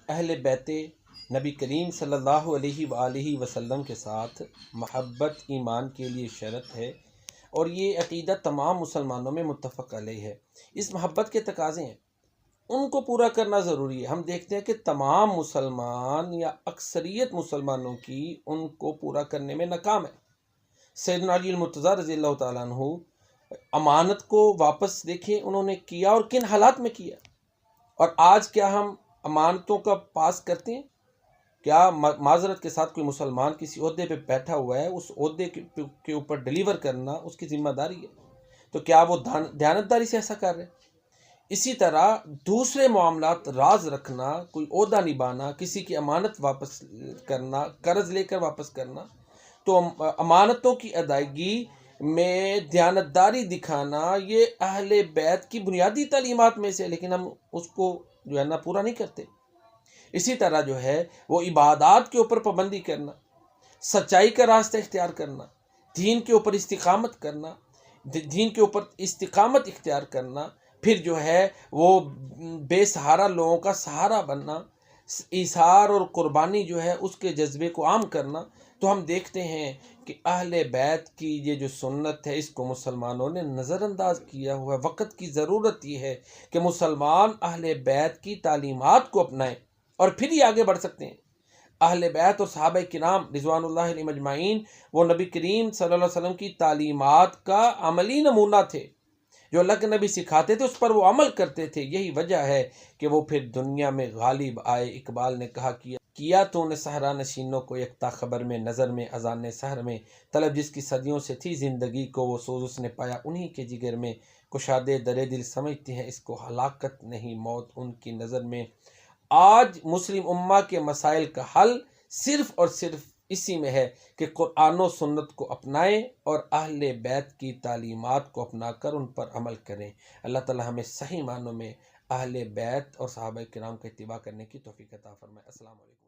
اہل بیت نبی کریم صلی اللہ علیہ وآلہ وسلم کے ساتھ محبت ایمان کے لیے شرط ہے، اور یہ عقیدہ تمام مسلمانوں میں متفق علیہ ہے۔ اس محبت کے تقاضے ہیں، ان کو پورا کرنا ضروری ہے۔ ہم دیکھتے ہیں کہ تمام مسلمان یا اکثریت مسلمانوں کی ان کو پورا کرنے میں ناکام ہے۔ سیدنا علی المرتضیٰ رضی اللہ تعالیٰ عنہ امانت کو واپس دیکھیں انہوں نے کیا اور کن حالات میں کیا، اور آج کیا ہم امانتوں کا پاس کرتے ہیں؟ کیا معذرت کے ساتھ کوئی مسلمان کسی عہدے پہ بیٹھا ہوا ہے، اس عہدے کے اوپر ڈیلیور کرنا اس کی ذمہ داری ہے، تو کیا وہ دیانتداری سے ایسا کر رہے ہیں؟ اسی طرح دوسرے معاملات، راز رکھنا، کوئی عہدہ نبھانا، کسی کی امانت واپس کرنا، قرض لے کر واپس کرنا، تو امانتوں کی ادائیگی میں دیانتداری دکھانا یہ اہل بیت کی بنیادی تعلیمات میں سے، لیکن ہم اس کو جو ہے نا پورا نہیں کرتے۔ اسی طرح جو ہے وہ عبادات کے اوپر پابندی کرنا، سچائی کا راستہ اختیار کرنا، دین کے اوپر استقامت کرنا، دین کے اوپر استقامت اختیار کرنا، پھر جو ہے وہ بے سہارا لوگوں کا سہارا بننا، ایثار اور قربانی جو ہے اس کے جذبے کو عام کرنا۔ تو ہم دیکھتے ہیں کہ اہل بیت کی یہ جو سنت ہے اس کو مسلمانوں نے نظر انداز کیا ہوا ہے۔ وقت کی ضرورت یہ ہے کہ مسلمان اہل بیت کی تعلیمات کو اپنائیں اور پھر ہی آگے بڑھ سکتے ہیں۔ اہل بیت اور صحابہ کرام رضوان اللہ علیہم اجمعین وہ نبی کریم صلی اللہ علیہ وسلم کی تعلیمات کا عملی نمونہ تھے، جو اللہ کے نبی سکھاتے تھے اس پر وہ عمل کرتے تھے۔ یہی وجہ ہے کہ وہ پھر دنیا میں غالب آئے۔ اقبال نے کہا کیا تو نے صحرا نشینوں کو یکتا خبر میں، نظر میں اذان سحر میں، طلب جس کی صدیوں سے تھی زندگی کو، وہ سوز اس نے پایا انہی کے جگر میں، کشادے درے دل سمجھتے ہیں اس کو، ہلاکت نہیں موت ان کی نظر میں۔ آج مسلم امہ کے مسائل کا حل صرف اور صرف اسی میں ہے کہ قرآن و سنت کو اپنائیں اور اہل بیت کی تعلیمات کو اپنا کر ان پر عمل کریں۔ اللہ تعالی ہمیں صحیح معنوں میں اہل بیت اور صحابہ کرام کا اتباع کرنے کی توفیق عطا فرمائے۔ السلام علیکم۔